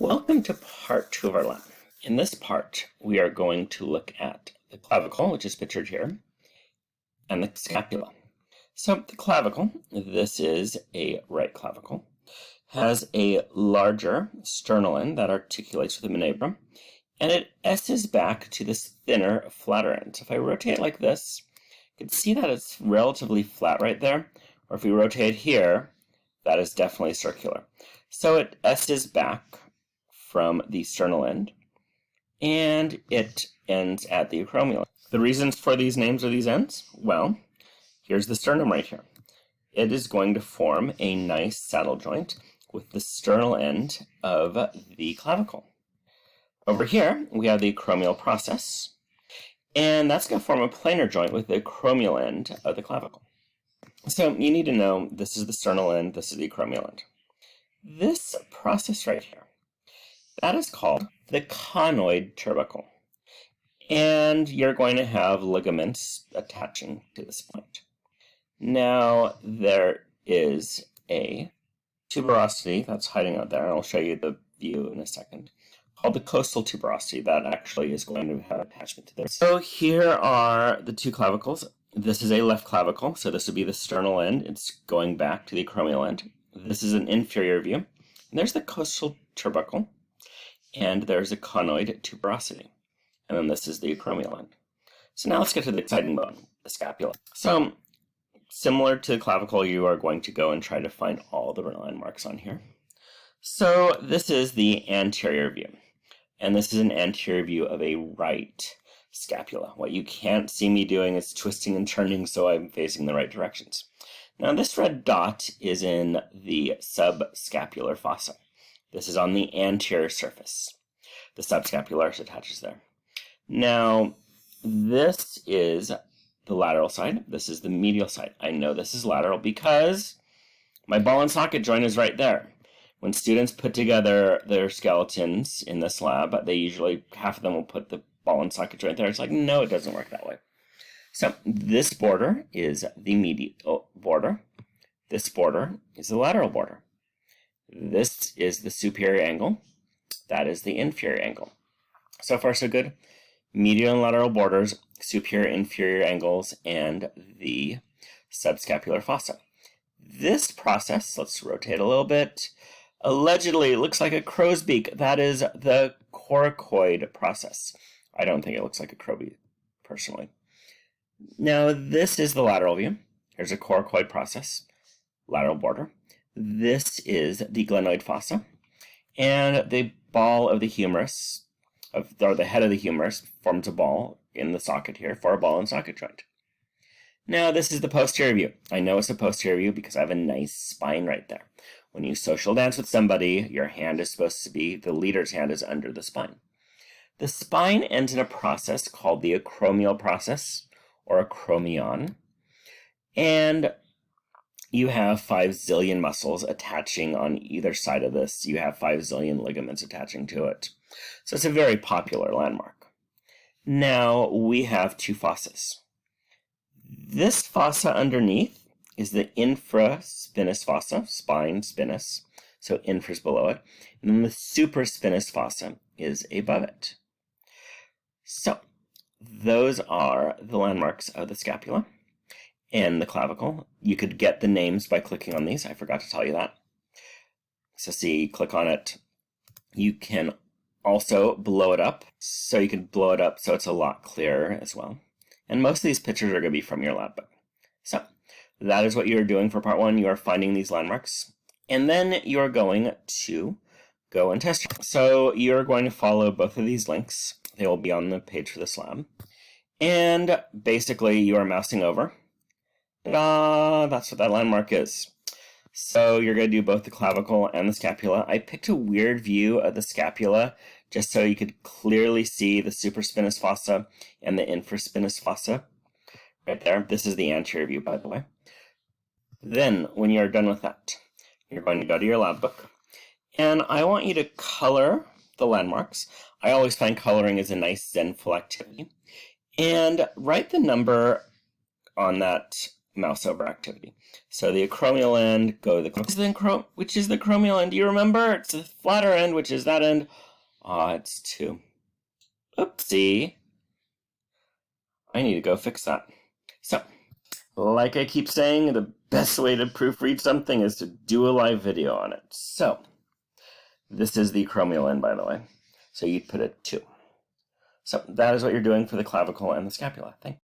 Welcome to part 2 of our lab. In this part, we are going to look at the clavicle, which is pictured here, and the scapula. So the clavicle, this is a right clavicle, has a larger sternal end that articulates with the maneibrum, and it S's back to this thinner, flatter end. So if I rotate like this, you can see that it's relatively flat right there, or if we rotate here, that is definitely circular. So it S's back from the sternal end, and it ends at the acromial. The reasons for these names or these ends? Well, here's the sternum right here. It is going to form a nice saddle joint with the sternal end of the clavicle. Over here, we have the acromial process, and that's going to form a planar joint with the acromial end of the clavicle. So you need to know this is the sternal end, this is the acromial end. This process right here, that is called the conoid tubercle. And you're going to have ligaments attaching to this point. Now, there is a tuberosity that's hiding out there, and I'll show you the view in a second, called the costal tuberosity that actually is going to have attachment to this. So here are the two clavicles. This is a left clavicle, so this would be the sternal end. It's going back to the acromial end. This is an inferior view. And there's the costal tubercle. And there's a conoid tuberosity. And then this is the acromial end. So now let's get to the exciting bone, the scapula. So similar to the clavicle, you are going to go and try to find all the landmarks on here. So this is the anterior view. And this is an anterior view of a right scapula. What you can't see me doing is twisting and turning so I'm facing the right directions. Now this red dot is in the subscapular fossa. This is on the anterior surface. The subscapularis attaches there. Now, this is the lateral side. This is the medial side. I know this is lateral because my ball and socket joint is right there. When students put together their skeletons in this lab, they usually, half of them will put the ball and socket joint there. It's like, no, it doesn't work that way. So this border is the medial border. This border is the lateral border. This is the superior angle. That is the inferior angle. So far, so good. Medial and lateral borders, superior, inferior angles, and the subscapular fossa. This process, let's rotate a little bit. Allegedly, it looks like a crow's beak. That is the coracoid process. I don't think it looks like a crow's beak, personally. Now, this is the lateral view. Here's a coracoid process, lateral border. This is the glenoid fossa, and the ball of the humerus, or the head of the humerus, forms a ball in the socket here for a ball and socket joint. Now, this is the posterior view. I know it's a posterior view because I have a nice spine right there. When you social dance with somebody, your hand is supposed to be, the leader's hand is under the spine. The spine ends in a process called the acromial process, or acromion, and you have 5 zillion muscles attaching on either side of this. You have 5 zillion ligaments attaching to it. So it's a very popular landmark. Now we have two fossas. This fossa underneath is the infraspinous fossa, spine spinous, so infra is below it. And then the supraspinous fossa is above it. So those are the landmarks of the scapula and the clavicle. You could get the names by clicking on these. I forgot to tell you that. So see, click on it. You can also blow it up. So you can blow it up so it's a lot clearer as well. And most of these pictures are going to be from your lab book. So that is what you're doing for part 1. You are finding these landmarks. And then you're going to go and test. So you're going to follow both of these links. They will be on the page for this lab. And basically you are mousing over. Ta-da! That's what that landmark is. So you're going to do both the clavicle and the scapula. I picked a weird view of the scapula just so you could clearly see the supraspinous fossa and the infraspinous fossa right there. This is the anterior view, by the way. Then, when you're done with that, you're going to go to your lab book. And I want you to color the landmarks. I always find coloring is a nice zenful activity. And write the number on that mouse over activity. So the acromial end, go to the which is the acromial end. Do you remember? It's the flatter end, which is that end. It's 2. Oopsie. I need to go fix that. So, like I keep saying, the best way to proofread something is to do a live video on it. So, this is the acromial end, by the way. So you'd put a 2. So that is what you're doing for the clavicle and the scapula. Thank you.